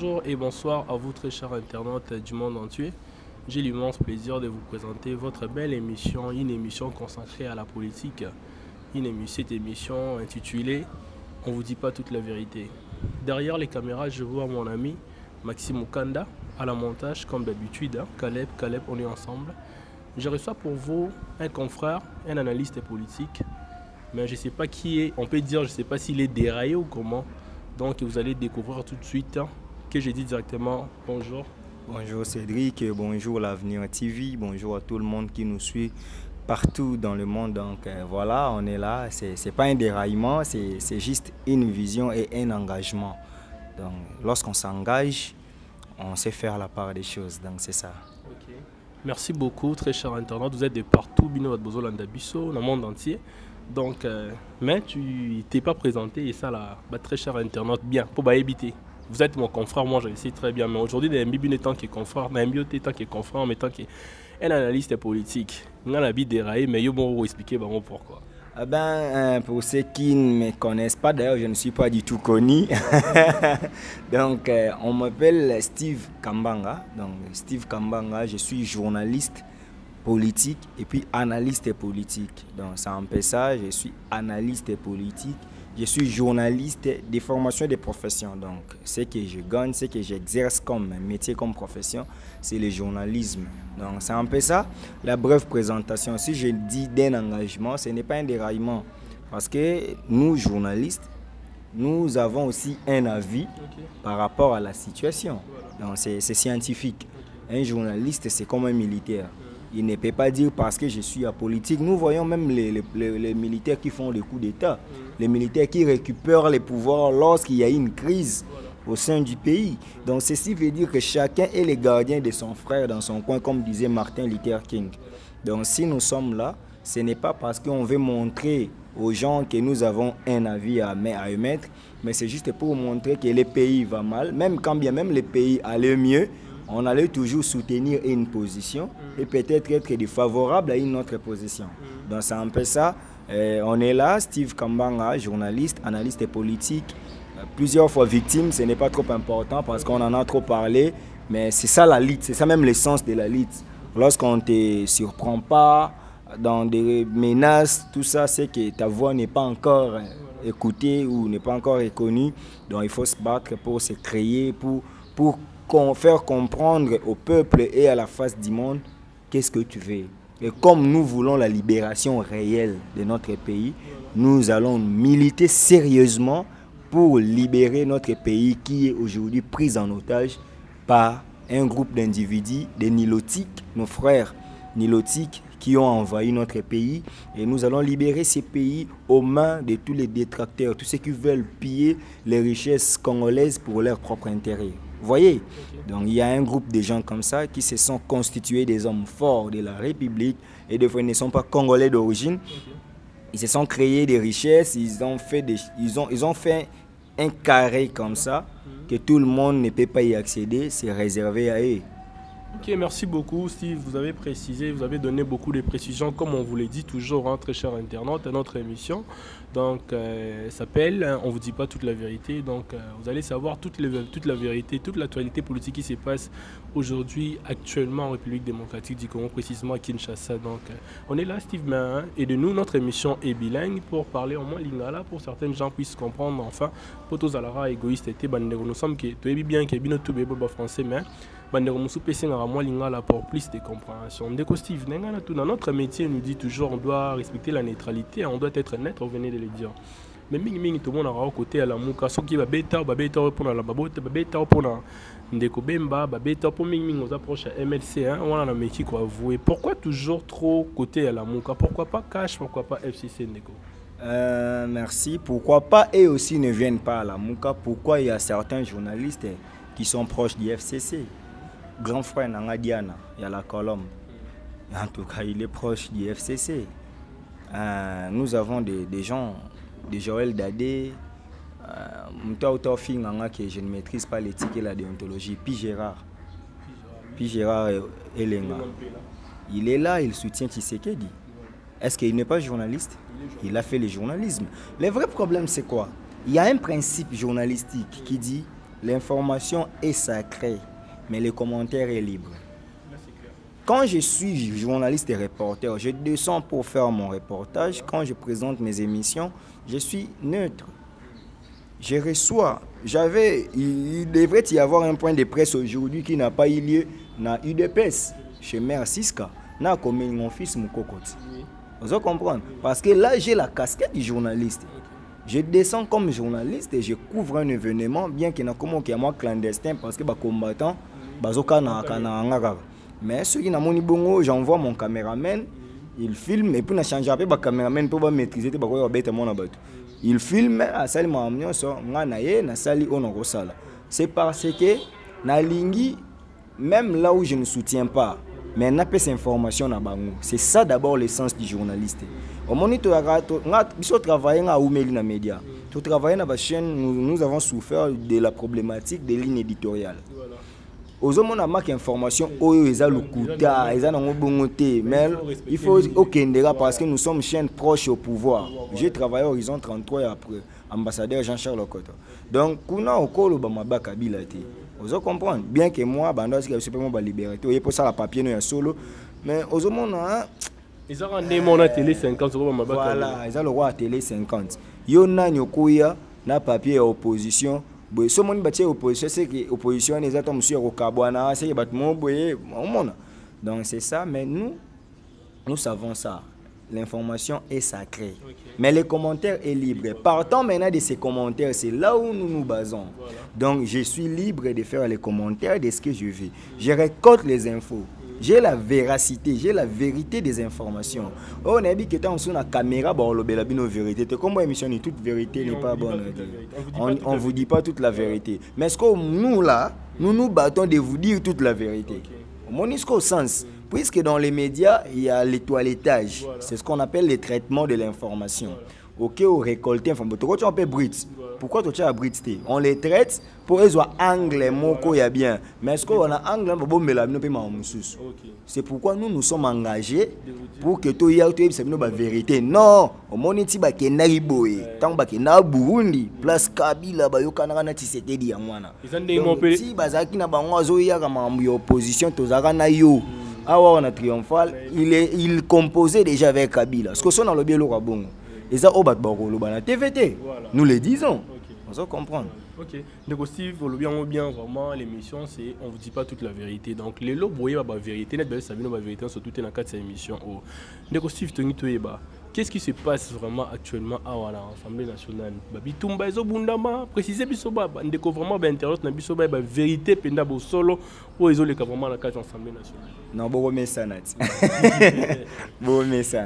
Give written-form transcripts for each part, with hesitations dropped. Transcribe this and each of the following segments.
Bonjour et bonsoir à vous très chers internautes du monde entier. J'ai l'immense plaisir de vous présenter votre belle émission, une émission consacrée à la politique. Cette émission intitulée On vous dit pas toute la vérité. Derrière les caméras, je vois mon ami Maxime Okanda à la montage comme d'habitude. Caleb, on est ensemble. Je reçois pour vous un confrère, un analyste politique. Mais je ne sais pas qui est, on peut dire, je ne sais pas s'il est déraillé ou comment. Donc vous allez découvrir tout de suite que j'ai dit directement bonjour. Bonjour Cédric, bonjour l'Avenir TV, bonjour à tout le monde qui nous suit partout dans le monde. Donc voilà, on est là, c'est pas un déraillement, c'est juste une vision et un engagement. Donc lorsqu'on s'engage, on sait faire la part des choses, donc c'est ça. Okay. Merci beaucoup très cher internaute, vous êtes de partout, bino Landa Bisso, dans le monde entier. Donc, mais tu t'es pas présenté et ça là, très cher internaute, bien, pour éviter. Vous êtes mon confrère, moi je le sais très bien, mais aujourd'hui, dans un tant qui est confrère, dans un tant qui est confrère, mais tant qui est un analyste politique. On a la vie déraillée, mais je vais vous expliquer pourquoi. Pour ceux qui ne me connaissent pas, d'ailleurs je ne suis pas du tout connu. Donc on m'appelle Steve Kambanga. Donc Steve Kambanga, je suis journaliste politique et puis analyste politique. Donc c'est un peu ça, je suis analyste politique, je suis journaliste de formation de profession. Donc ce que je gagne, ce que j'exerce comme métier, comme profession, c'est le journalisme. Donc c'est un peu ça, la brève présentation. Si je dis d'un engagement, ce n'est pas un déraillement. Parce que nous, journalistes, nous avons aussi un avis par rapport à la situation. Donc c'est scientifique. Un journaliste, c'est comme un militaire. Il ne peut pas dire parce que je suis apolitique. Nous voyons même les militaires qui font des coups d'État, les militaires qui récupèrent les pouvoirs lorsqu'il y a une crise au sein du pays. Donc ceci veut dire que chacun est le gardien de son frère dans son coin, comme disait Martin Luther King. Donc si nous sommes là, ce n'est pas parce qu'on veut montrer aux gens que nous avons un avis à émettre, mais c'est juste pour montrer que le pays va mal, même quand bien même le pays allait mieux. On allait toujours soutenir une position et peut-être être défavorable à une autre position. Donc c'est un peu ça. On est là, Steve Kambanga, journaliste, analyste politique, plusieurs fois victime. Ce n'est pas trop important parce qu'on en a trop parlé, mais c'est ça la lutte, c'est ça même l'essence de la lutte. Lorsqu'on ne te surprend pas dans des menaces, tout ça, c'est que ta voix n'est pas encore écoutée ou n'est pas encore reconnue. Donc il faut se battre pour se créer, pour faire comprendre au peuple et à la face du monde qu'est-ce que tu veux. Et comme nous voulons la libération réelle de notre pays, nous allons militer sérieusement pour libérer notre pays qui est aujourd'hui pris en otage par un groupe d'individus, des nilotiques, nos frères nilotiques qui ont envahi notre pays. Et nous allons libérer ces pays aux mains de tous les détracteurs, tous ceux qui veulent piller les richesses congolaises pour leur propre intérêt. Vous voyez? Donc il y a un groupe de gens comme ça qui se sont constitués des hommes forts de la République et des fois ils ne sont pas congolais d'origine. Ils se sont créés des richesses, ils ont fait un carré comme ça que tout le monde ne peut pas y accéder, c'est réservé à eux. Ok, merci beaucoup Steve, vous avez précisé, vous avez donné beaucoup de précisions comme on vous l'a dit toujours, très cher internaute, à notre émission. Donc s'appelle On vous dit pas toute la vérité, donc vous allez savoir toute la vérité, toute l'actualité politique qui se passe aujourd'hui actuellement en République démocratique du Congo, précisément à Kinshasa. Donc on est là Steve Main et de nous notre émission est bilingue pour parler au moins lingala pour certains gens puissent comprendre enfin pour tous alara égoïste et nous sommes qui bien que bien tout bébé français mais pour plus de compréhension. Steve, dans notre métier, nous dit toujours on doit respecter la neutralité, on doit être net, on venait de le dire. Mais tout le monde a côté à la mouka, ce qui va bêta pour la babote, bêta pour la ndeko bemba, bêta pour aux approches à MLC, on a un métier quoi avouer. Pourquoi toujours trop côté à la mouka? Pourquoi pas cash, pourquoi pas FCC ndeko? Merci. Pourquoi pas eux aussi ne viennent pas à la mouka? Pourquoi il y a certains journalistes qui sont proches du FCC? Grand frère Nanga Diana, il y a la colombe. En tout cas, il est proche du FCC. Nous avons des gens, des Joël Dadé, que je ne maîtrise pas l'éthique et la déontologie, puis Gérard Elenga. Il est là, il soutient Tshisekedi. Est-ce qu'il n'est pas journaliste? Il a fait le journalisme. Le vrai problème, c'est quoi? Il y a un principe journalistique qui dit l'information est sacrée, mais le commentaire est libre. Quand je suis journaliste et reporter, je descends pour faire mon reportage. Quand je présente mes émissions, je suis neutre. Je reçois. Il devrait y avoir un point de presse aujourd'hui qui n'a pas eu lieu dans UDPS, chez Maire Siska. N'a comme mon fils Moukokoti. Vous comprenez? Parce que là, j'ai la casquette du journaliste. Je descends comme journaliste et je couvre un événement, bien qu'il n'y ait pas moi clandestin, parce que les combattants, mais ceux qui n'ont pas bongo, j'envoie mon caméraman, il filme, et puis je change un peu le caméraman pour maîtriser, il filme, à sali c'est parce que na lingi, même là où je ne soutiens pas, mais on a pas cette information na bango. C'est ça d'abord l'essence du journaliste. Au moment où nous travaillons à Oumeli na média, nous travaillons dans la chaîne, nous avons souffert de la problématique des lignes éditoriales. Aux hommes on a marqué information, mais il faut aucun parce que nous sommes chaîne proche au pouvoir. J'ai travaillé à Horizon 33 et après ambassadeur Jean-Charles Lokoto. Donc, kuna okolo ba mabaka bilate. Vous comprenez bien que moi banda si je pas liberté, il pour ça la papier no solo, mais aux hommes on a ils ont rendu mon télé 50 euros mabaka. Voilà, ils ont le roi à télé 50. Yo na nyokuya na papier à opposition. Ce monde bâti opposition, c'est que l'opposition les atomes sur au Kabouana, c'est bâtiment boyé au monde. Donc c'est ça, mais nous savons ça. L'information est sacrée. Okay. Mais les commentaires est libre. Partant maintenant de ces commentaires, c'est là où nous nous basons. Voilà. Donc je suis libre de faire les commentaires de ce que je veux. Je récolte les infos. J'ai la véracité, j'ai la vérité des informations. On a dit que tu as sur la caméra, on a dit vérité. Comme émission, toute vérité n'est pas bonne. On ne vous dit pas toute la vérité. Mais ce que nous là, nous nous battons de vous dire toute la vérité. Mon au sens, puisque dans les médias, il y a les toilettage. Voilà. C'est ce qu'on appelle le traitement de l'information. Voilà. Ok, on récolte l'information. Pourquoi tu appelles Brits? Pourquoi tu as Brits? On les traite pour qu'ils soient anglais, moko, il y a bien. Mais est-ce qu'on a anglais pour c'est pourquoi nous nous sommes engagés pour que tu aies la vérité. Non, au moment où tu es Nariboé, tant que tu es Burundi, place Kabila, tu es Tshisekedi. Si tu es en opposition, tu es en triomphal, il composait déjà avec Kabila. Parce que son dans le bien bon. Et ça, au TVT. Nous le disons. On va comprendre. Ok. Donc, Steve, bien vraiment, l'émission, c'est on ne vous dit pas toute la vérité. Donc, les lots, vous voyez la vérité, net, ça vient la vérité, surtout dans le cadre de cette émission. Donc, Steve, qu'est-ce qui se passe vraiment actuellement à l'Assemblée nationale? Bitumba, Bundama, précisez Bisoba, ndeko vraiment internaute, Bisoba, vérité, penda solo, ou ils ont les cas vraiment la cadre de l'Assemblée nationale. Non, bon, mais ça n'a bon, mais ça.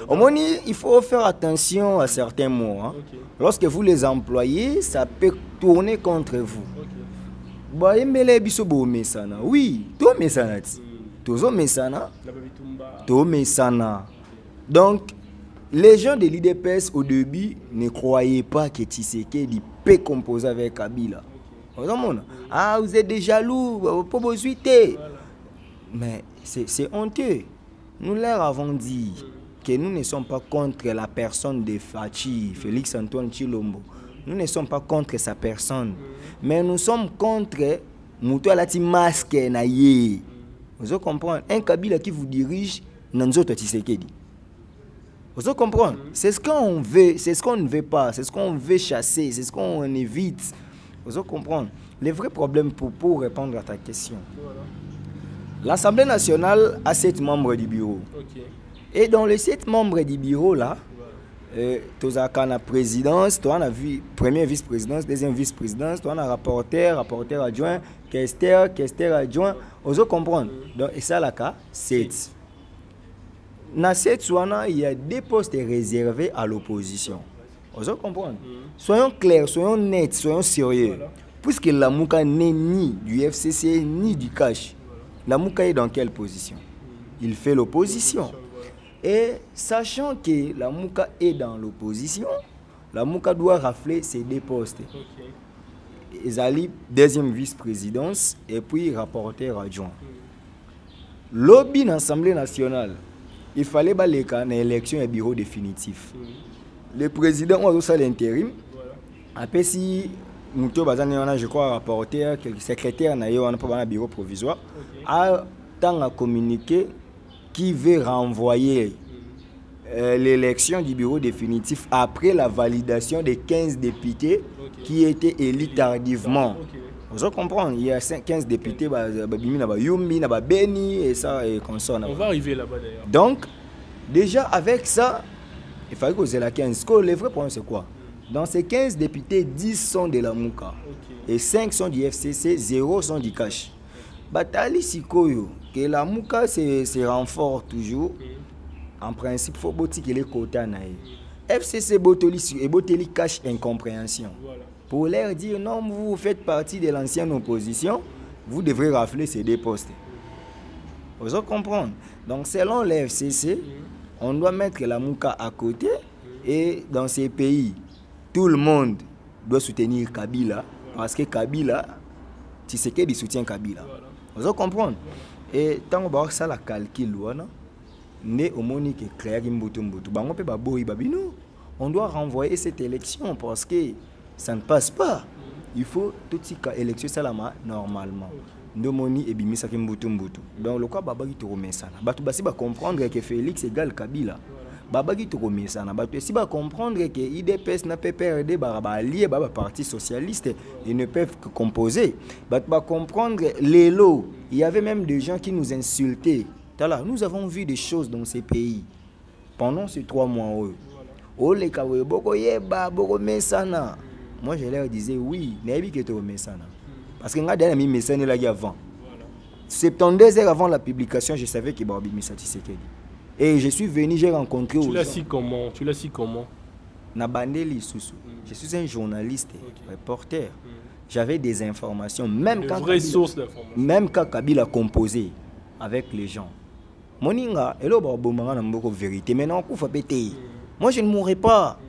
Au moins, il faut faire attention à certains mots. Hein. Okay. Lorsque vous les employez, ça peut tourner contre vous. Bah, oui, tout mesana. Tout mesana. Tout mesana. Donc, les gens de l'IDPS au début ne croyaient pas que Tshisekedi peut composer avec Kabila. Ah, vous êtes des jaloux, pas besoin. Mais c'est honteux. Nous leur avons dit que nous ne sommes pas contre la personne de Fachi, Félix Antoine Tshilombo. Nous ne sommes pas contre sa personne. Mais nous sommes contre Moutou Alati Masque Naye. Vous comprenez? Un Kabila qui vous dirige, Nanzo Tshisekedi. Vous comprenez? C'est ce qu'on veut, c'est ce qu'on ne veut pas, c'est ce qu'on veut chasser, c'est ce qu'on évite. Vous comprenez? Le vrai problème pour répondre à ta question. L'Assemblée nationale a 7 membres du bureau. Okay. Et dans les 7 membres du bureau, là, tu as la présidence, tu as la première vice-présidence, deuxième vice-présidence, tu as un rapporteur adjoint, questeur adjoint. Vous comprenez? Donc, et ça, là, 7. Dans 7, il y a 2 postes réservés à l'opposition. Vous comprenez? Soyons clairs, soyons nets, soyons sérieux. Voilà. Puisque la Mouka n'est ni du FCC ni du cash. La Mouka est dans quelle position? Il fait l'opposition. Et sachant que la Mouka est dans l'opposition, la Mouka doit rafler ses 2 postes. Ezali, deuxième vice-présidence, et puis rapporteur adjoint. Lobby dans l'Assemblée nationale, il fallait que une élection et bureau définitif. Le président a aussi l'intérim. Après, si Mouto Bazane, je crois, rapporteur, quelques secrétaires, on a pas un bureau provisoire, a tant à communiquer qui veut renvoyer l'élection du bureau définitif après la validation des 15 députés qui étaient élus tardivement. Vous comprenez, il y a 15 députés, Yumi, Beni et ça et consort. On va arriver là-bas d'ailleurs. Donc, déjà avec ça, il fallait que vous ayez la 15. Le vrai problème c'est quoi? Dans ces 15 députés, 10 sont de la Mouka. Et 5 sont du FCC, 0 sont du Cash. Batali Sikoyo, que la Mouka se renforce toujours. En principe, il faut que les quotas. FCC et Boteli Cash incompréhension. Pour leur dire non, vous faites partie de l'ancienne opposition, vous devrez rafler ces deux postes. Vous comprenez? Donc, selon le FCC, on doit mettre la Mouka à côté. Et dans ces pays, tout le monde doit soutenir Kabila parce que Kabila, Tshisekedi soutient Kabila. Vous comprenez? Et tant que vous avez la calcul, on doit renvoyer cette élection parce que ça ne passe pas. Il faut tout ce que l'élection salama normalement. Ndomoni et Bimisa Kimbutumbutu. Donc le cas Babaki Toromesana. Batu basi ba comprendre que Félix égale Kabila. Babaki Toromesana. Batu si ba comprendre que IDPS n'a pas PRD ba allié ba parti socialiste, ils ne peuvent que composer. Batu ba comprendre les lots. Il y avait même des gens qui nous insultaient. Tala, nous avons vu des choses dans ces pays pendant ces 3 mois. Oh les Kawe boko yeba boko mesana. Moi je leur disais oui, n'abi que Toromesana. Parce que j'ai mis mes scènes là avant. 72 heures avant la publication, je savais qu'il y avait Misa Tshisekedi. Et je suis venu, j'ai rencontré. Tu l'as su comment? Tu l'as su comment? Nabandeli Soussou. Je suis un journaliste, reporter. J'avais des informations, même quand Kabila a composé avec les gens. Moninga, hello Barbomanga Namboko vérité. Maintenant, on peut péter. Moi, je ne mourrai pas.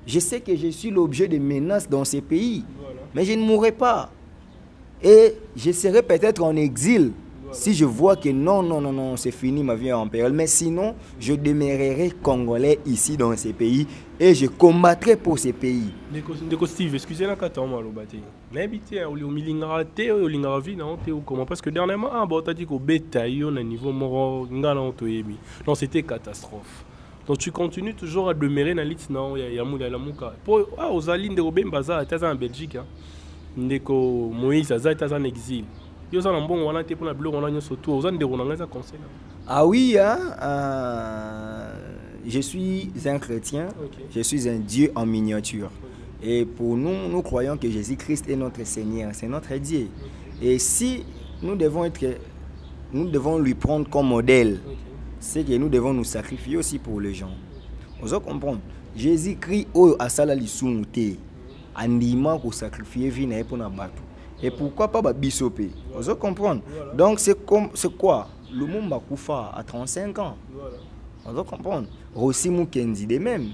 Je sais que je suis l'objet de menaces dans ces pays, mais je ne mourrai pas. Et je serai peut-être en exil si je vois que non, c'est fini ma vie en péril. Mais sinon, je demeurerai congolais ici dans ces pays et je combattrai pour ces pays. Steve, excusez-moi quand on m'a l'obati. Mais habité au Milingaraté, au Lingaravina, comment? Parce que dernièrement, on a dit qu'au bétail, on a un niveau mort, non, c'était catastrophe. Donc tu continues toujours à demeurer dans l'île, non, il y a la Mouka. Pour aux alines de Robin Baza, tu es en Belgique. Ndeko Moïse est en exil. Ah oui, hein? Je suis un chrétien, je suis un Dieu en miniature. Et pour nous, nous croyons que Jésus-Christ est notre Seigneur, c'est notre Dieu. Et si nous devons lui prendre comme modèle, c'est que nous devons nous sacrifier aussi pour les gens. Vous comprenez? Jésus-Christ a salali sunte. Andima pour sacrifier vie pour na batu. Et pourquoi pas bisopé? Vous comprenez? Donc c'est quoi? Le monde va Koufa à 35 ans. Vous comprenez? Rossi Mukendi de même.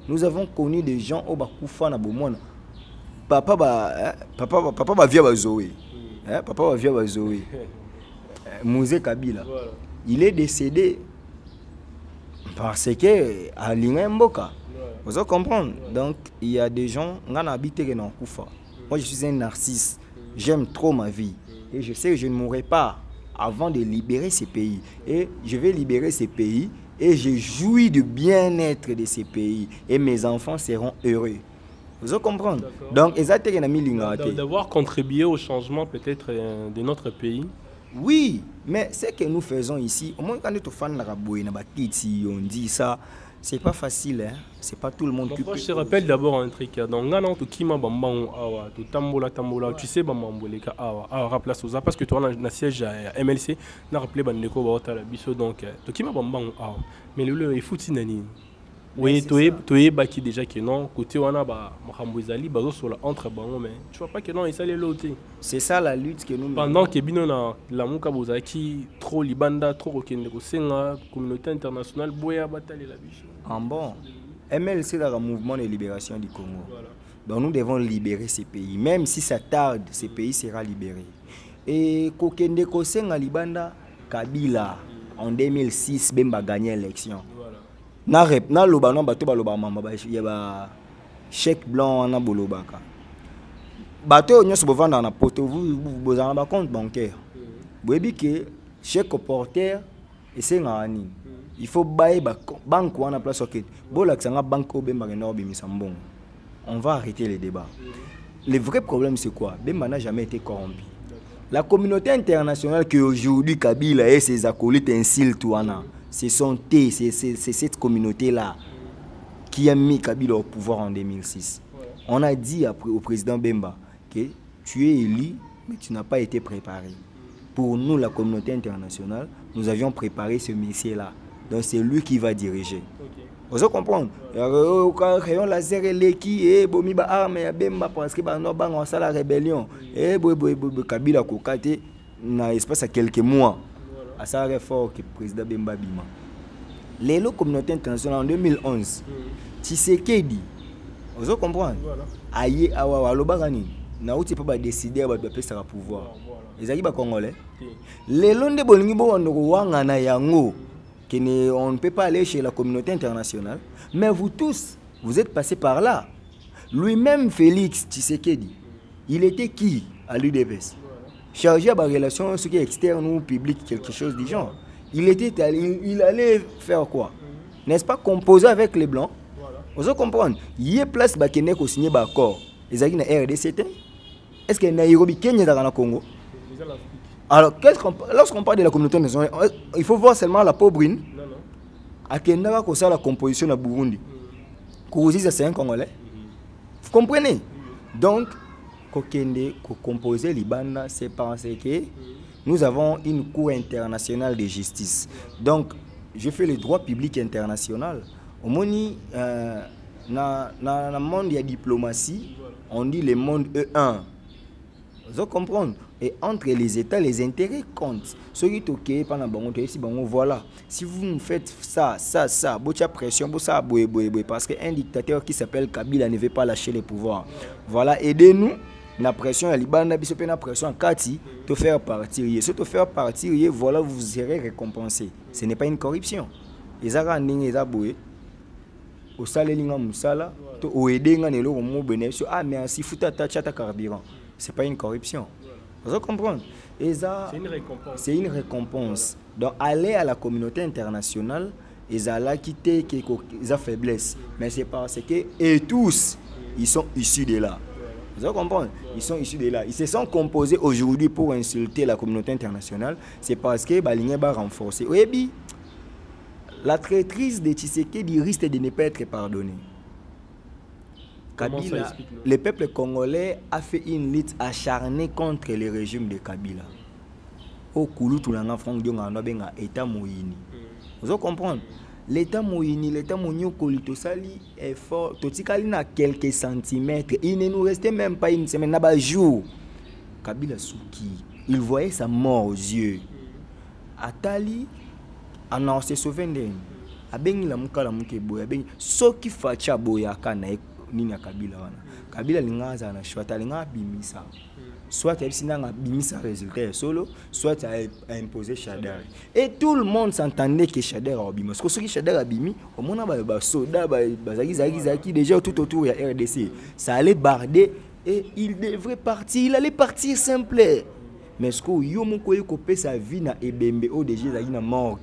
Nous avons connu des gens au Bakoufa na bomona. Papa va via Bazoé. Papa va via Bazoé. Mouzé Kabila. Il est décédé parce que à Mboka. Vous comprenez? Donc, il y a des gens qui habitent dans Koufa. Moi, je suis un narcisse. J'aime trop ma vie. Et je sais que je ne mourrai pas avant de libérer ces pays. Et je vais libérer ces pays. Et je jouis du bien-être de ces pays. Et mes enfants seront heureux. Vous comprenez? Donc, d'avoir contribué au changement peut-être de notre pays. Oui, mais ce que nous faisons ici, au moins quand nous sommes on dit ça. C'est pas facile, hein? C'est pas tout le monde qui peut. Je te rappelle d'abord un truc. Donc, tu sais, parce que toi, on a siège à MLC, on a rappelé donc, mais le foot, c'est oui, tu es baki déjà que non, côté on a entre mais tu vois pas que non, il s'allait l'autre. C'est ça la lutte que nous pendant que bino na la muka bozaki trop libanda trop okende ko senga communauté internationale boya bataille la biche. En bon, MLC est le mouvement de libération du Congo. Voilà. Donc nous devons libérer ces pays, même si ça tarde, ces pays seront libérés. Et kokende ko senga libanda Kabila en 2006 Bemba gagné l'élection. Na loba non bato ba loba mamba ba ya ba chèque blanc na bolobaka bateau nyonso bovanda na poto vous avez un compte bancaire. Vous voyez que chaque porteur essaie ngani. Il faut bailler banque ou en place ok. Bon là que banque au bemba na obimisambon. On va arrêter les débats. Le vrai problème c'est quoi? Bemba n'a jamais été corrompu. La communauté internationale que aujourd'hui Kabila et ses acolytes insultent c'est cette communauté là qui a mis Kabila au pouvoir en 2006. On a dit au président Bemba que tu es élu mais tu n'as pas été préparé. Pour nous la communauté internationale, nous avions préparé ce métier là. Donc c'est lui qui va diriger. Vous comprenez? Quand rayon laser qui est bomi ba arme ya Bemba parce que ba no bango ça la rébellion et Kabila kokate na espace à quelques mois à ça fort que président Bemba bima. Les communauté internationale en 2011 Tshisekedi vous comprenez? Aye awa lobaka ni na uti pa ba décider ba pesa ka pouvoir. Ezaki ba congolais. Les londe bolingi bo ndoko wanga na yango. On ne peut pas aller chez la communauté internationale, mais vous tous, vous êtes passés par là. Lui-même, Félix Tshisekedi, il était qui à l'UDPS? Chargé à la relation ce qui est externe ou public, quelque chose du genre. Il allait faire quoi? N'est-ce pas composer avec les Blancs? Vous comprenez? Il y a place Bakene qui a signé l'accord. Ils ont dit RDC. Est-ce que Nairobi, Kenya, dans le Congo? Alors, lorsqu'on parle de la communauté nationale, il faut voir seulement la pauvrine. À Kenya, c'est la composition de Burundi. Kourouzi, c'est un Congolais. Vous comprenez? Donc, Kokende, composer Liban, c'est parce que nous avons une cour internationale de justice. Donc, je fais le droit public international. Au monde, dans le monde de la diplomatie, on dit le monde E1. Vous comprenez? Et entre les États, les intérêts comptent. Ce qui est ok, voilà. Si vous me faites ça, votre pression, parce qu'un dictateur qui s'appelle Kabila ne veut pas lâcher les pouvoirs. Voilà, aidez-nous. La pression, la pression, Kati, te faire partir. Si te faire partir, voilà, vous serez récompensé. Ce n'est pas une corruption. Les Arabes, au salaire, musala, au aider, ah, merci, fouta ta carburant. Ce n'est pas une corruption. Vous comprenez? C'est une récompense. C'est une récompense. Donc, aller à la communauté internationale, ils ont quitté qu'ils ont faiblesse. Mais c'est parce que, et tous, ils sont issus de là. Vous comprenez? Ils sont issus de là. Ils se sont composés aujourd'hui pour insulter la communauté internationale. C'est parce que Baligné va renforcer. Oui, la traîtrise de Tshisekedi risque de ne pas être pardonnée. Kabila, le peuple congolais a fait une lutte acharnée contre le régime de Kabila. Au Koulou, tout le monde a fait un État Moïni. Vous comprenez? L'État Moïni, l'État Moïni, Sali est fort. Totikali na quelques centimètres. Il ne nous restait même pas une semaine. N'a pas jour. Kabila Souki, il voyait sa mort aux yeux. Atali, on se souvient d'elle. Abengi la mukala mukeboya, abengi soki facha boya kana nini ya Kabila wana. Kabila lingaza na shwata linga bimisa. Soit il y a un résultat solo, soit il a imposé Chader. Et tout le monde s'entendait que Chader a bimé. Parce que ceux qui Chader a bimé, au moins il soda, Zaki déjà tout autour de la RDC. Ça allait barder et il devrait partir. Il allait partir simple. Mais ce que Yomoko Yokopé sa vie na Ebembe au déjà Zaki na morgue.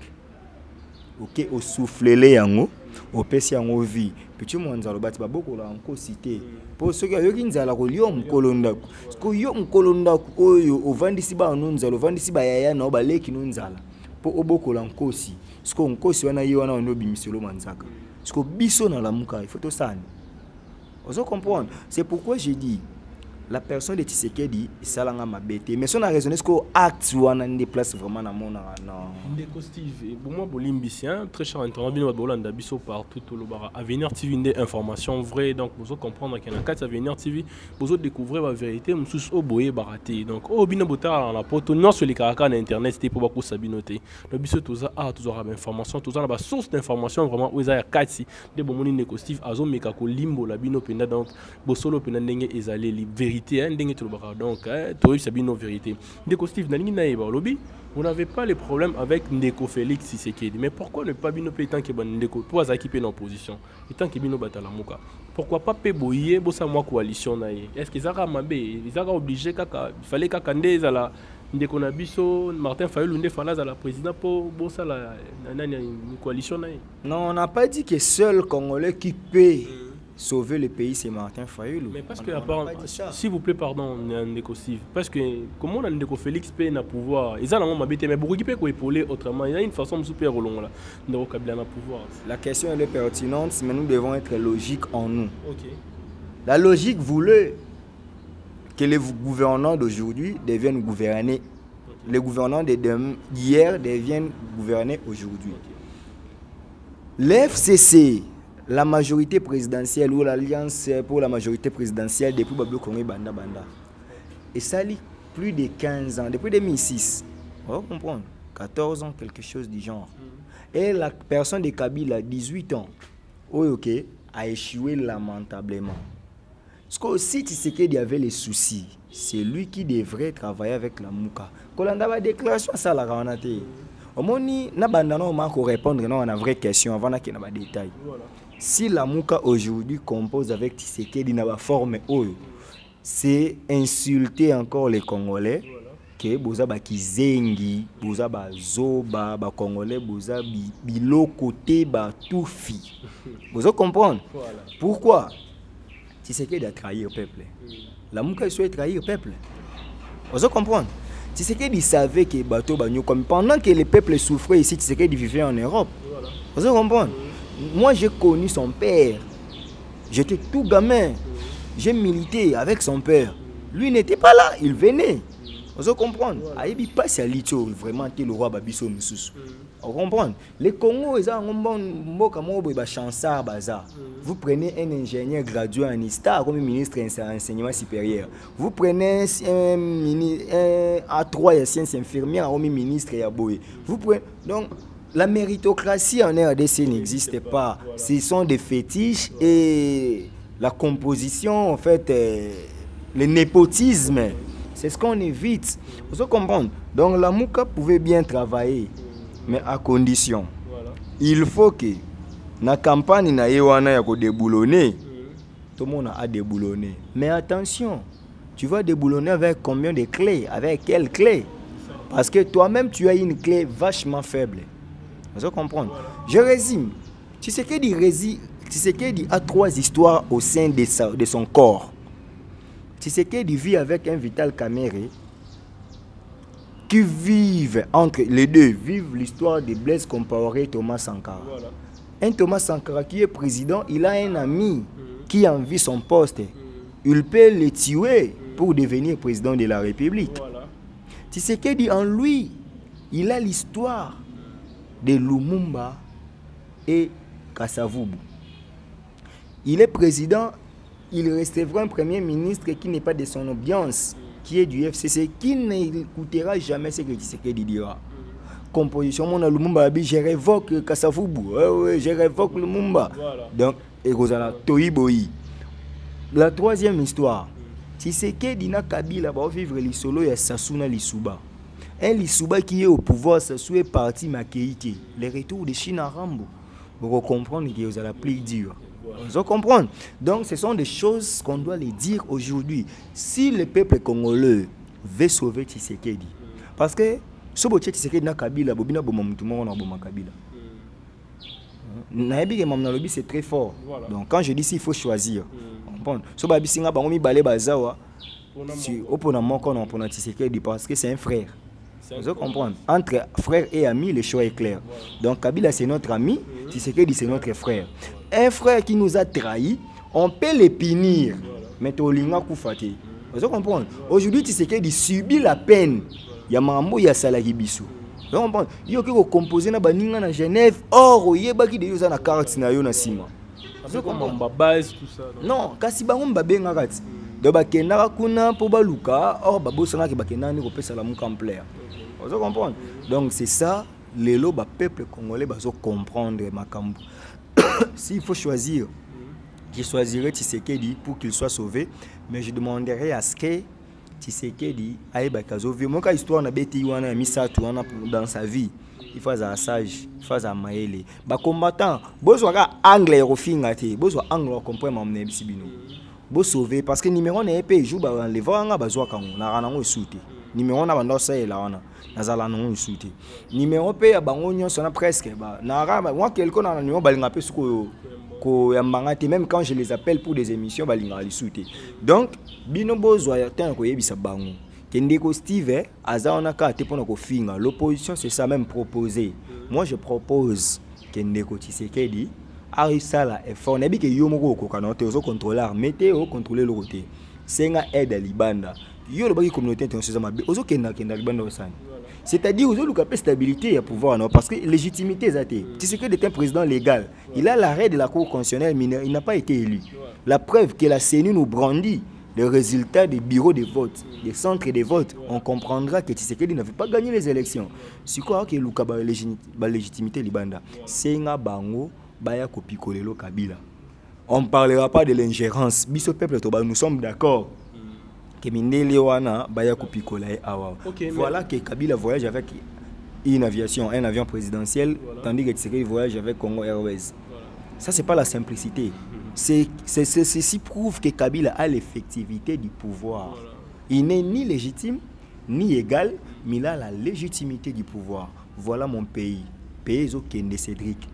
Ok, au soufflé les yango, au pesi yango vie. Petit monzalo bati ba boko la encore cité. Pour ceux qui ont nzala ko liom kolondaku. Ko yom kolondaku oyo ovandisi ba nzalo, ovandisi ba yaya na ba leki nzala. Po oboko la nkosi. Sko nkosi wana yi wana ono bimiselo manzaka. Sko biso na lamuka, il faut to sani. Vous comprenez? C'est pourquoi j'ai dit la personne de Tshisekedi salanga mabete mais son a raisonné ce qu'au acte wana ne place vraiment na mon Ndeko Steve pour moi bolimbicien très cher intervenant bolanda biso partout au Lobara Avenir TV des informations vraies donc vous comprendre qu'il y a 4 Avenir TV vous découvrir la vérité musus oboye baraté donc au bino botara la poto non sur les caractères internet c'était pour beaucoup sabinoter le biso toza a toujours information toza na source d'information vraiment où ya 4 de bomoni Ndeko Steve azo meka ko limbo la bino penda donc bosolo penda ndenge ezalé vérité, hein, donc, c'est bien nos vérités. Ndeko Steve, lobby, vous n'avez pas les problèmes avec Ndeko Félix Tshisekedi. Mais pourquoi ne pas bien tant que Ndeko pour s'occuper en opposition et tant que bien batala muka? Pourquoi pas Peboye, bossa moi coalition naïe? Est-ce qu'ils ont mabé, ils ont obligé kaka, il fallait qu'Akandé ala Ndeko Nabiso, Martin Fayulu Ndé Falaz à la présidente pour bossa la coalition naïe? Non, on n'a pas dit que seul Congolais qui peut sauver le pays, c'est Martin Fayulu. Mais parce que, s'il vous plaît, pardon, Ndeko Steve, parce que comment Ndeko Félix peut na pouvoir, ils ont m'habité, mais beaucoup qui peut épauler autrement. Il y a une façon de super long là, Ndeko Kabila na pouvoir. La question elle est pertinente, mais nous devons être logiques en nous. Ok. La logique voulait que les gouvernants d'aujourd'hui deviennent gouvernés. Okay. Les gouvernants d'hier deviennent gouvernés aujourd'hui. Okay. L'FCC, la majorité présidentielle ou l'alliance pour la majorité présidentielle depuis Babou Kongé Banda Banda. Et ça lit plus de 15 ans, depuis 2006. On va comprendre. 14 ans, quelque chose du genre. Et la personne de Kabila, 18 ans, a échoué lamentablement. Parce que si Tshisekedi avait les soucis, c'est lui qui devrait travailler avec la Mouka. Quand on a la déclaration, ça l'a ramaté. Au moins, on a répondre à une vraie question avant qu'il y ait des détails. Si la Mouka aujourd'hui compose avec Tshisekedi dans la forme Oyo, c'est insulter encore les Congolais que boza ba kizengi, boza ba zoba, ba Congolais boza bilo côté ba toufi. Vous comprenez? Pourquoi? Tshisekedi a trahi le peuple. La Mouka souhaite trahir le peuple. Vous comprenez? Tshisekedi savait que bateau bagno comme pendant que le peuple souffrait ici, Tshisekedi vivait en Europe. Vous comprenez? Moi, j'ai connu son père. J'étais tout gamin. J'ai milité avec son père. Lui n'était pas là, il venait. Vous comprenez? Il passe à l'Ito, vraiment, le roi Babiso Moussous. Vous comprenez? Les Congos, ils ont chansard bazar. Vous prenez un ingénieur gradué en histoire comme ministre d'enseignement supérieur. Vous prenez un A3 et sciences infirmières comme ministre Yaboye. Vous prenez donc la méritocratie en RDC n'existe pas. Ce sont des fétiches et la composition, en fait, le népotisme, c'est ce qu'on évite. Vous comprenez? Donc la Mouka pouvait bien travailler, mais à condition. Il faut que la campagne na yewana ya ko déboulonner. Tout le monde a déboulonné. Mais attention, tu vas déboulonner avec combien de clés? Avec quelles clés? Parce que toi-même, tu as une clé vachement faible. Vous comprenez? Je résume. Tshisekedi a 3 histoires au sein de son corps. Tshisekedi vit avec un Vital Kamerhe qui vivent entre les deux, vivent l'histoire de Blaise Compaoré et Thomas Sankara. Voilà. Un Thomas Sankara qui est président, il a un ami qui envie son poste. Il peut le tuer pour devenir président de la République. Voilà. Tshisekedi en lui, il a l'histoire de Lumumba et Kasavubu. Il est président, il recevra un premier ministre qui n'est pas de son ambiance, qui est du FCC, qui n'écoutera jamais ce que Tshisekedi dira. Composition, mon Lumumba, je révoque Kasavubu, je révoque Lumumba. Voilà. Donc, Egozala, Tohiboyi. La troisième histoire, Tshisekedi na Kabila va vivre les solos et Sassuna Lisuba. Un Lisuba qui est au pouvoir, Sassou est parti Makeïté. Le retour de Chine à Rambo. Vous comprenez que vous allez plus dur. Vous comprenez? Donc ce sont des choses qu'on doit les dire aujourd'hui. Si le peuple congolais veut sauver Tshisekedi, parce que ce que Tshisekedi na Kabila, Bobina Bomamoutouma, on a Boma Kabila. C'est très fort. Voilà. Donc quand je dis s'il faut choisir, on prend. Ce Babisinga Bangomi Balé Bazawa, si opponent qu'on a Tshisekedi parce que c'est un frère. Vous comprenez? Entre frère et ami, le choix est clair. Voilà. Donc Kabila c'est notre ami, Tshisekedi c'est notre frère. Un frère qui nous a trahis, on peut les punir. Mais Tolinga Koufate. Vous comprenez? Aujourd'hui Tshisekedi subit la peine. Il y a Mambo, il y a Salahibisu. Vous comprenez? Il y a qui composé na baninga na Genève, or il y a baki de yosa na carte na yo na sima. Vous comprenez? Base tout ça. Non, kasi bango mbabenga kati. De bakenda kuna po baluka, or babosana ki bakenda ni ko pesa la muka ampleur. Vous comprenez? Donc c'est ça, les lots, le peuple congolais va comprendre Makambo. S'il faut choisir, je choisirais Tshisekedi pour qu'il soit sauvé, mais je demanderais à ce que Tshisekedi aille bakazovi. Moi, quand histoire na beti wana misatu wana dans sa vie, il faut un sage, il faut un maël. Ba combattant, besoin anglais rofinga te, besoin anglais comprendre m'amener bisibino. Bo sauver parce que numéro n'est pas joue ba les vanga bazwa kango na ranango souté. Numéro na bando ça là wana. Nazala non souté. Numéro pe ya bango nyonso na presque ba na ra moi quelqu'un na numéro balinga pe suko même quand je les appelle pour des émissions, donc, bino bozwa tant ko yebisa bango. Kendeko Steve azaonaka te pona ko finga. L'opposition c'est ça même proposé. Moi je propose Kendeko Tshisekedi arisala effort nabi ke yo moko ko kana te ozo contrôler mettez au contrôler le côté. Senga aide à Libanda. Yo le baki communauté internationale mabe ozo kenda Libanda osani. C'est-à-dire aux autres la stabilité à pouvoir non parce que légitimité zate. Tshisekedi est un président légal. Il a l'arrêt de la Cour constitutionnelle mais il n'a pas été élu. La preuve que la CENI nous brandit le résultat des bureaux de vote, des centres de vote, on comprendra que Tshisekedi n'avait pas gagné les élections. C'est quoi que Luka ba légitimité libanda. Senga bango baya kopikolelo Kabila. On ne parlera pas de l'ingérence. Biso peuple toba nous sommes d'accord. Voilà que Kabila voyage avec une aviation, un avion présidentiel, tandis que Tshisekedi voyage avec Congo Airways. Ça, c'est pas la simplicité. Ceci prouve que Kabila a l'effectivité du pouvoir. Il n'est ni légitime, ni égal, mais il a la légitimité du pouvoir. Voilà mon pays. Pays Kende Cédric.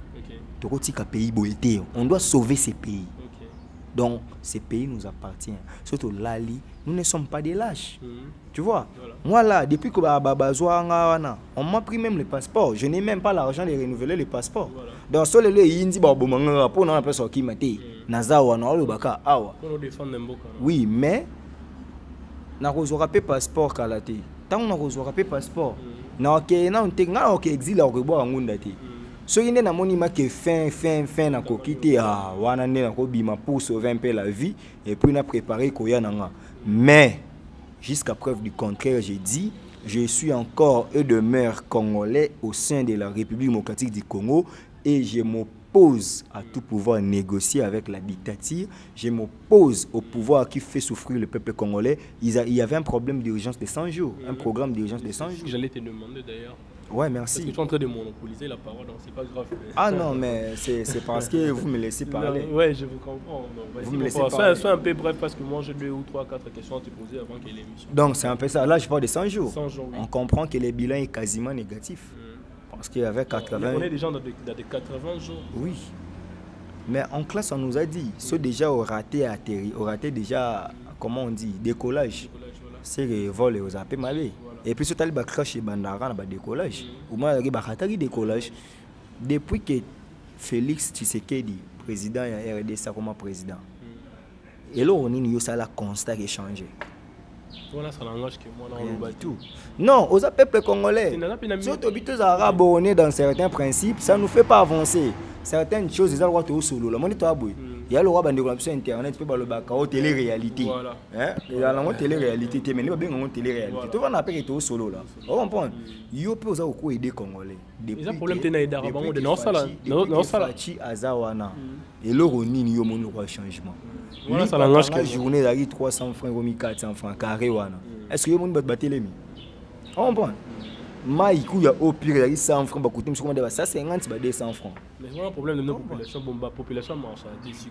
On doit sauver ces pays. Donc, ces pays nous appartiennent. Surtout Lali, nous ne sommes pas des lâches. Tu vois, moi là, depuis que on m'a pris même le passeport. Je n'ai même pas l'argent de renouveler le passeport. Donc, sur le indi pour nous appeler ça qui m'a dit Nazawa na le baka awa. Oui, mais na reçoit pas passeport kalate. Tant on reçoit pas passeport. Na OK, na on te na OK exil au rebo ngunda te. So il y a monima qui fin na ko quitter à wana ne na ko bima pour sauver un peu la vie et puis na préparé koya nanga. Mais jusqu'à preuve du contraire, j'ai dit je suis encore et demeure congolais au sein de la République démocratique du Congo et je m'oppose à tout pouvoir négocier avec la dictature. Je m'oppose au pouvoir qui fait souffrir le peuple congolais. Il y avait un problème d'urgence de 100 jours, un programme d'urgence de 100 jours. J'allais te demander d'ailleurs. Ouais, merci. Parce que tu es en train de monopoliser la parole, donc c'est pas grave. Ah non, mais c'est parce que vous me laissez parler. Oui, je vous comprends. Vous me laissez parler. Sois un peu bref parce que moi j'ai 2 ou 3, 4 questions à te poser avant qu'il y ait l'émission. Donc c'est un peu ça. Là, je parle de 100 jours. 100 jours, oui. On comprend que le bilan est quasiment négatif. Parce qu'il y avait 80... On est déjà dans des 80 jours. Oui. Mais en classe, on nous a dit, ceux déjà au raté atterri, au raté déjà, comment on dit, décollage. C'est le vol et aux appels malais. Et puis, ce talib a craché Bandara, il décollage. Au moins, il y a décollage. Depuis que Félix Tshisekedi, président et RDC, comme président, et là, on a un constat qui a changé. Voilà, ça langage que moi, non, tout. Non, aux peuples congolais, surtout aux arabes, on est dans certains principes, ça ne nous fait pas avancer. Certaines choses, ils ont le droit de solo. Il y a le droit de sur Internet, tu peux le bac en télé-réalité. Il y a la télé-réalité, mais il y a une télé-réalité. Tu vois, on appelle que solo là. On comprend. Il y a beaucoup aider Congolais. Il y a un problème de d'arabes, de non ça Azawana. Et le Ronin, il y a un changement. Voilà, ça langage que la journée d'ailleurs 300 francs, 400 francs carré wana. Est-ce que y a monde battre les mi? On comprend. Maïkou il y a au pire 100 francs, bah coûter sur ça 50 bah 200 francs. Mais c'est un problème de nos populations, bon bah population marche d'ici.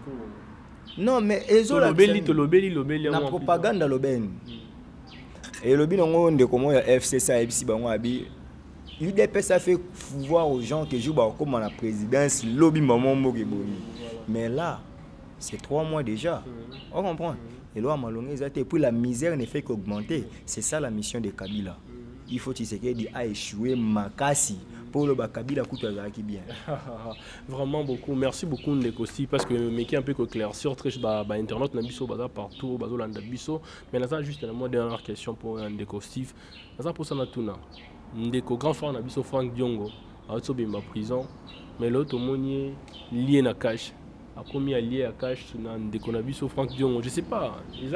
Non mais ezo la lobeli la propagande loben. Et lobi non de comment ya FCC ABC bango abi. UDP ça fait voir aux gens que joue bah comme la présidence lobby maman mogeboni. Mais là c'est 3 mois déjà. On comprend. Et là, et puis la misère ne fait qu'augmenter. C'est ça la mission de Kabila. Il faut que Tshisekedi a échoué Makassi pour le Kabila coûte qui bien. Vraiment beaucoup. Merci beaucoup Ndekosti parce que meki un peu clair sur internet na biso baza partout bazo landa biso. Mais là juste la dernière question pour Ndekosti. Là pour ça na tuna. Ndeko grand frère na biso Frank Diongo a été en prison mais l'autre monier lié na cash. commis allié à cash dans des conabis au Franck Diongo, je sais pas. Ils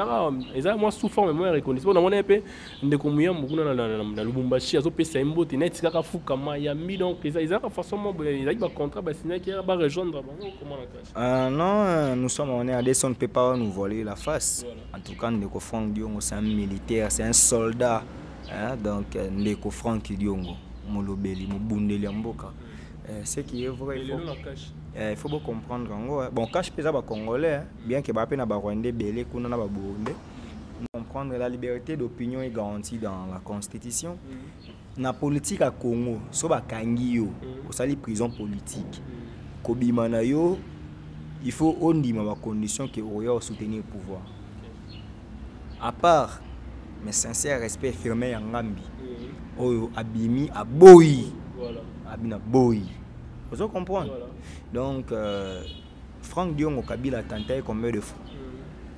ont moi sous forme moi reconnaissent. Bon, dans mon épée, des communs beaucoup dans Lubumbashi, azo pesa imbo te net kaka fuka Miami donc ils ont forcément ils ont un contrat bah signé qui va rejoindre comment la cash. Non, nous sommes on est à des on ne peut pas nous voler la face. Voilà. En tout cas, Ndeko Franck Diongo c'est un militaire, c'est un soldat. Hein, donc Ndeko Franck Diongo, Molobeli, Mobundeli Mboka. Ce qui est vrai. Il faut comprendre. Bon, cash pesa ba Congolais, bien que ba pena ba Rwandais belé kuna na ba Burundais. Comprendre la liberté d'opinion est garantie dans la Constitution. Na politique à Congo, so ba kangi yo, osali prison politique. Kobima na yo, il faut ondima ba condition que oyo soutenir le pouvoir. À part mes sincères respects fermés en Gambi. Oyo abimi aboyi. Voilà. Abina boy. Vous comprenez? Voilà. Donc Franck Diongo Kabila a tenté combien de fois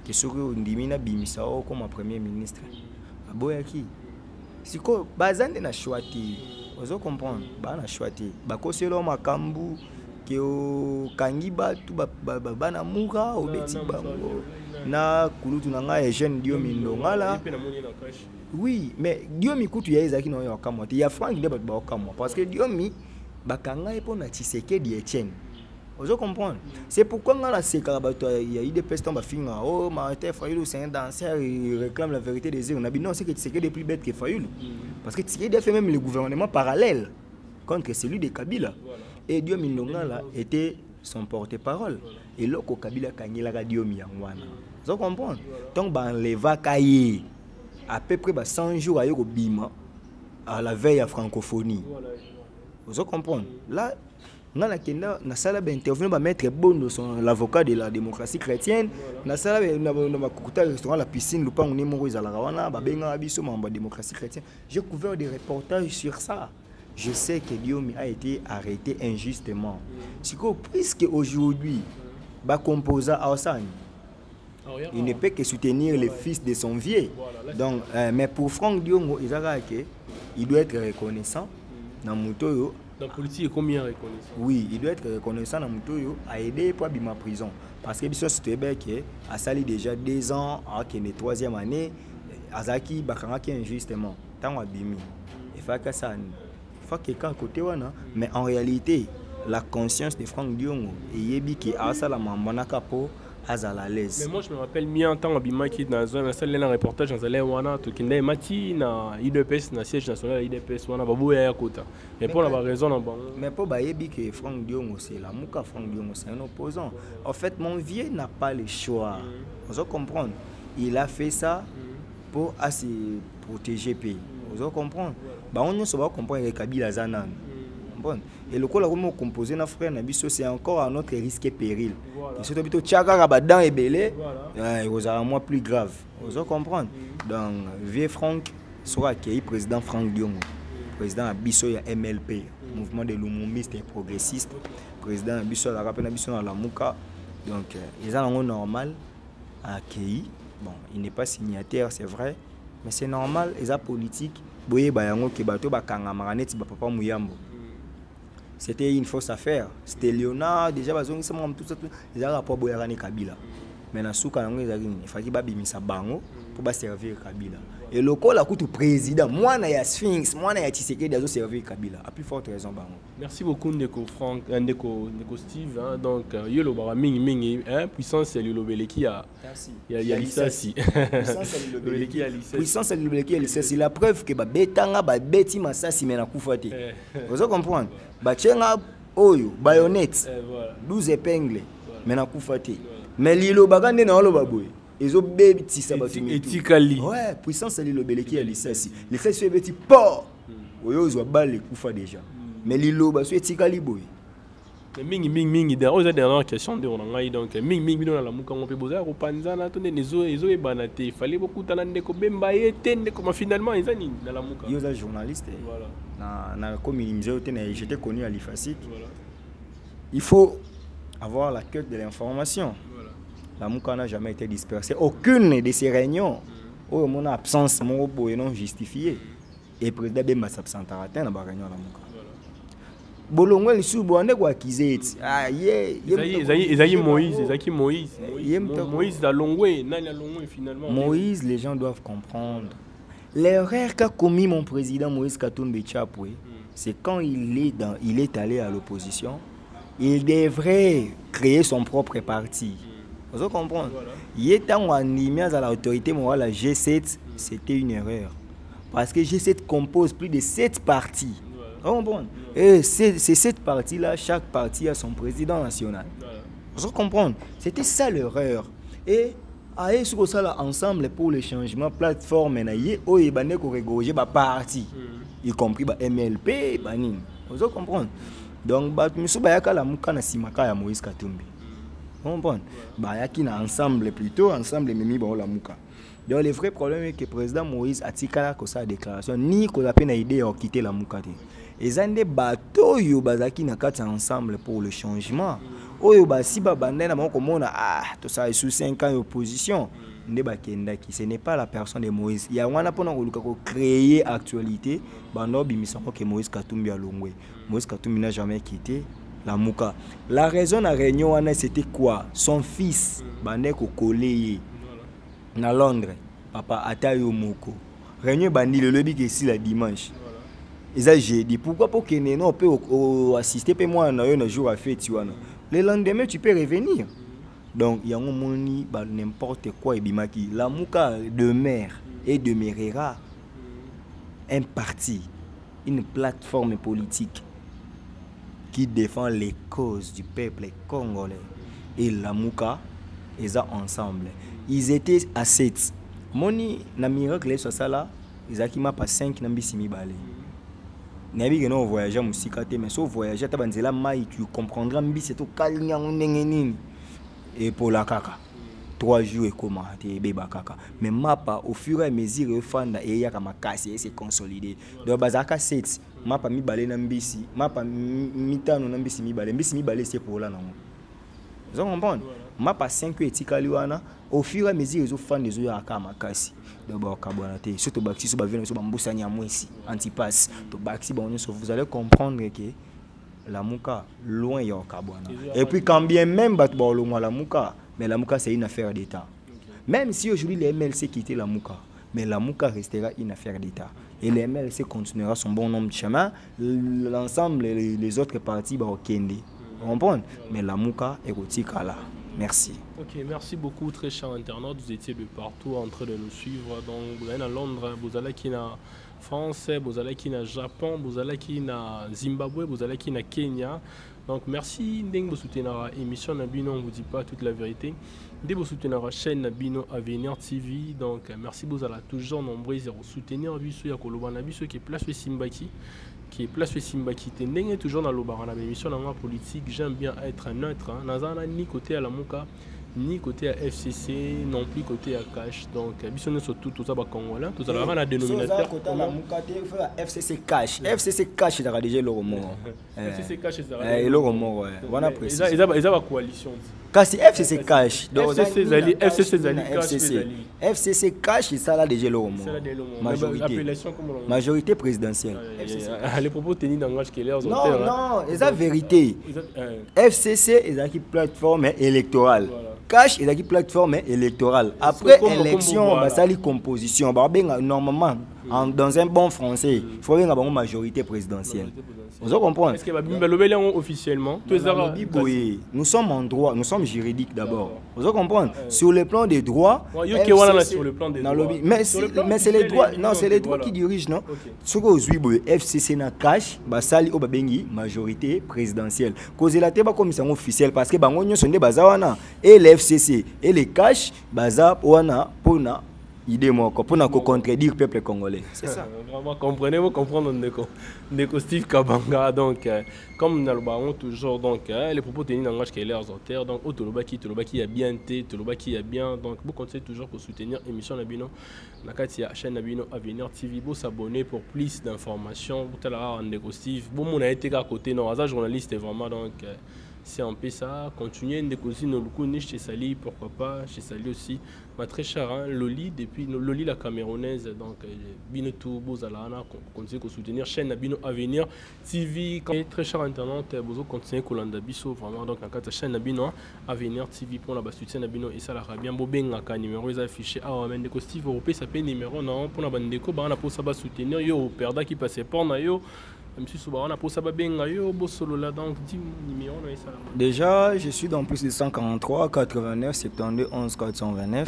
que sur Ndimina Bimisao comme premier ministre. Aboya qui? Si ko bazande na choiti. Vous comprenez? Ba na choiti. Ba ko selo makambu ke o kangiba tu ba na muka obeti bango. Na kulutu na nga jeune Diomi Ndongala. Oui, mais Diomi kutu ya ezaki na yo kamwa. Il y a Franck de ba kamwa parce que Diomi bakanga epo na Tshisekedi Etienne. Vous comprenez? C'est pourquoi on a ces carabatos, il y a eu des personnes qui ont dit oh, Martin Fayoulou c'est un danseur, il réclame la vérité des yeux. On a dit non, c'est que Tshisekedi est plus bête que Fayoulou. Parce que Tshisekedi a fait même le gouvernement parallèle contre celui de Kabila. Et Diomi Ndongala était son porte-parole. Et là, Kabila Kangila Diomi Yangwana. Vous comprenez? Donc, les vacailles, à peu près 100 jours à Bima, à la veille à francophonie. Vous comprenez? Là, na sala ba intervenir ba maître Bondo son l'avocat de la démocratie chrétienne na sala na kukuta restaurant la piscine lupango ni moko ezala wana ba benga biso mamba démocratie chrétienne. J'ai couvert des reportages sur ça. Je sais que Diomi a été arrêté injustement. Puisque aujourd'hui ba composa Aosani il ne peut que soutenir les fils de son vieux. Donc mais pour Franck Diongo il doit être reconnaissant dans Mutoyo. Dans la politique, il est combien reconnaissant? Oui, il doit être reconnaissant dans Mutoyo à aider pour ma prison. Parce que c'est a sali déjà 2 ans, à la 3e année, Azaki Bakanga qui est injustement. Tant abimi. Il faut que ça. Il faut que quelqu'un côté wana. Mais en réalité, la conscience de Franck Diongo et Yebi qui a ça la mambanaka po. Mais moi je me rappelle bien en temps Abima qui dans un seul reportage dans les wana to kinde mati na IDPS na siège national IDPS wana babu ya kota. Mais pour la raison en bon. Mais pour bayebi que Franck Diongo c'est la muka Franck Diongo c'est un opposant. En fait mon vieux n'a pas le choix. Vous comprenez? Il a fait ça pour se protéger pays. Vous comprenez? Bah on ne se va comprendre que Kabila Zanan. Et le col composé na frère Nabiso c'est encore un autre risque et péril. Et surtout plutôt Tchaka Rabadan et Belé, il y a un moins plus grave. Vous comprenez? Donc vieux Franck sera accueilli président Franck Diongo, président Abisso ya MLP, mouvement des lumumistes et progressistes, président Abisso la rappel Abisso dans la Mouka. Donc ils ont normal accueilli. Bon, il n'est pas signataire, c'est vrai, mais c'est normal, ils ont politique. Boye bayango ke bato bakanga maraneti ba papa Muyambo. C'était une fausse affaire. C'était Léonard, déjà, tout ça, ils ont rapport à Kabila. Maintenant, il fallait que bango pour servir Kabila. Et le col a coûté président. Moi, je suis Sphinx, moi, je suis Tshisekedi de servir Kabila. À plus forte raison, bango. Merci beaucoup, Ndeko Franck, Ndeko Steve. Donc, Yolo Bara Ming, puissance, c'est Lulobeleki. Il y a l'Issassi. Puissance, c'est Lulobeleki. C'est la preuve que Betanga, Beti Massassi, mais na Koufati. Vous comprenez? Bachenga oyo bayonettes 12 épingles mais na kufati mais lilo bagande na olo baboy ezo bebiti sabatumi etikali ouais puissance lilo beleki ya lisasi lisasi ebeti po oyo zo balle kufa déjà mais lilo baso etikali boy mingi derrière dernière question de on donc mingi dans la muka on peut poser au panzana tonne nezo ezo e banate fallait beaucoup tana ndeko bemba yetende comme finalement ils ani dans la muka yo za journaliste voilà na communiqué j'étais connu à l'IFASIC. Voilà. Il faut avoir la quête de l'information. Voilà. La Mouka n'a jamais été dispersée. Aucune de ces réunions où mon absence non justifiée. Et le président Bemba s'absentera dans la réunion de la Mouka. bolongo le sous bonne quoi kizet ah Moïse a longé finalement. Moïse, les gens doivent comprendre l'erreur qu'a commis mon président Moïse Katumbi Chapwe, c'est quand il est allé à l'opposition, il devrait créer son propre parti. Vous comprenez? Il est en animé à l'autorité morale à G7, c'était une erreur. Parce que G7 compose plus de 7 partis. Vous comprenez? Et ces 7 partis-là, chaque parti a son président national. Vous comprenez? C'était ça l'erreur. Et aïe ce que ça là ensemble pour le changement plateforme naïe au ibane ko regoger ba parti y compris ba MLP banin vous comprenez donc ba misu ba yaka la muka na simaka ya Moïse Katumbi vous comprenez ba yaki na ensemble plutôt ensemble mimi ba la muka donc le vrai problème est que le président Moïse a tika ko sa déclaration ni ko la peine idée de quitter la muka te ezande bateau yo bazaki na kati ensemble pour le changement oyo basi babanda na moko mona tout ça sous 5 ans opposition ndeba kendaki ce n'est pas la personne de Moïse il y a wana pona ko créer actualité bando bimisako que Moïse Katumbi a longwe Moïse Katumbi n'a jamais quitté la muka la raison na réunion wana c'était quoi son fils bande ko collé na Londres papa atayo moko réunion bandi le lobi que si la dimanche. Et ça j'ai dit pourquoi pour que non peut assister pe moi na jour à fête wana. Le lendemain tu peux revenir. Donc il y a un moni n'importe quoi et bimaki la muka demeure et demeurera un parti, une plateforme politique qui défend les causes du peuple congolais et la muka ils sont ensemble. Ils étaient à 7. Moni na miracle sur ça là, ils a qui m'a pas 5 na bisimi balé. Nabi que non voyager musika te mais sauf voyager ta banzela mai tu comprendras mbi c'est tout kalinya ndengenini et pour la kaka 3 jours et comment te beba kaka mais mapa au fur et à mesure fanda et ya kama kasi et c'est consolidé donc bazaka 7 mapa mi balé na mbisi mapa mitano na mbisi mi balé c'est pour là non vous comprenez mapa 5 etikali wana au fur et à mesure les fans des ya kama kasi d'abord kabonate surtout baxi so bavena so bambusani ya mwesi antipass to baxi bon so vous allez comprendre que la muka loin ya kabona et puis quand bien même bat ba loin la muka mais la muka c'est une affaire d'état même si aujourd'hui les MLC quittent la muka mais la muka restera une affaire d'état et les MLC continuera son bon nombre de chemin l'ensemble les autres partis ba okende vous comprenez mais la muka est rotika là. Merci. Ok, merci beaucoup, très chers internautes. Vous étiez de partout en train de nous suivre. Donc, vous allez à Londres, vous allez qui na France, vous allez qui na Japon, vous allez qui na Zimbabwe, vous allez qui na Kenya. Donc, merci d'être soutenir l'émission Nabino. On ne vous dit pas toute la vérité. Dès vous soutenir la chaîne Nabino Avenir TV. Donc, merci, vous allez toujours nombreux à soutenir Abisso Koloba Nabisso qui est place de Simbaki. Qui est place de Simbaki. Tenez toujours dans l'Obarana, l'émission dans la politique. J'aime bien être neutre. Nazana ni côté à la Mouka, ni côté à FCC, non plus côté à Cash. Donc, bisonne surtout tout ça bas Congolais. Tout ça là, on a dénominateur. Côté à la Mouka, FCC Cash. FCC Cash, il a déjà le remords. FCC Cash, il a le remords. Voilà précis. Ils ont la coalition. Kasi FCC Cash. FCC Cash, ça là déjà le remords. Majorité présidentielle. Les propos tenus dans l'âge qu'elle est. Non, c'est la vérité. FCC est une plateforme électorale. Cash est une plateforme électorale. Après élection, ça la composition. Normalement, dans un bon français, il faut avoir une majorité présidentielle. Vous comprenez? Est-ce que vous officiellement? Nous sommes en droit, nous sommes juridiques d'abord. Vous comprenez? Sur le plan des droits, mais c'est les droits, non, c'est les droits qui dirigent, non? Ce que vous FCC na cash, basali obabengi majorité présidentielle. Cause la teba comme c'est officiel parce que bango nyonso nde bazawana et le FCC et les cash baza wana pona idée moi pour contredire le peuple congolais. C'est ça. Vraiment comprenez-vous comprendre Ndeko Steve Kabanga donc comme nous le toujours donc les propos tenus dans l'âge qu'elle est en terre donc Tolobaki a bien été Tolobaki a bien donc vous continuez toujours pour soutenir l'émission Nabino la chaîne Nabino Avenir TV vous s'abonner pour plus d'informations vous allez Ndeko Steve bon on a été à côté non hasard journaliste vraiment donc c'est un peu ça. Continuer de causer nos locaux, chez Sali, pourquoi pas, chez Sali aussi. Ma très chère, hein, Loli, depuis Loli la camerounaise, donc Bino tout Bozalana, continue à soutenir, chaîne Bino Avenir, TV, très cher internaute, Bozo continue à Kolanda Bisso, vraiment, donc en cas de chaîne Bino Avenir TV pour la soutien Bino et ça la bien beau ben un numéro est affiché à Omen de Steve Europé, ça fait numéro non pour la bande déco, bah on a pour ça soutenir, yo, perda qui passe par na yo. Déjà, je suis dans plus de 143, 89, 72, 11, 429.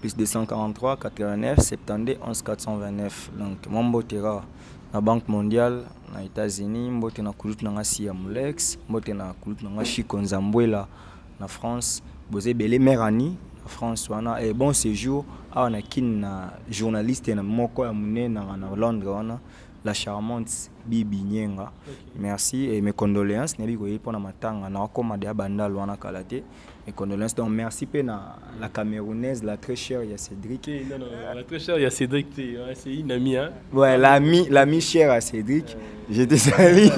Plus de 143, 89, 72, 11, 429. Donc, mon botera, la Banque mondiale, les États-Unis, mbote na kulut na Sia Mulex, mbote na kulut na Chico Nzambwela, na France, bozé belé merani, na France, wana et bon séjour, on a kin journaliste na moko ya mune na Londres wana. La charmante Bibi Nyenga. Merci et mes condoléances. Nebi koyi pona matanga na komade ya bandal wana kalate. Mes condoléances. Donc merci pe na la camerounaise, la très chère ya Cédric. Non, non, la très chère ya Cédric, c'est une amie hein. Ouais, l'ami chère à Cédric. Je te salue.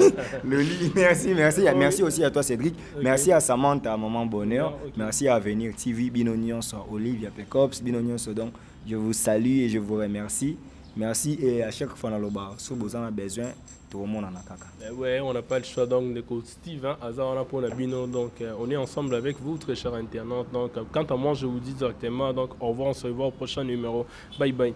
Loli, merci. Merci aussi à toi Cédric. Merci à Samantha, à Maman Bonheur. Merci à Avenir TV, Binonion sur Olivia Pecops, Binonion sur donc. Je vous salue et je vous remercie. Merci et à chaque fois dans le bar, si vous avez besoin, tout le monde en a caca. Ouais, on n'a pas le choix donc de Steve, hein, on a pour la Bino, donc on est ensemble avec vous, très chers internautes. Donc quant à moi, je vous dis directement, donc au revoir, on se revoit au prochain numéro. Bye bye.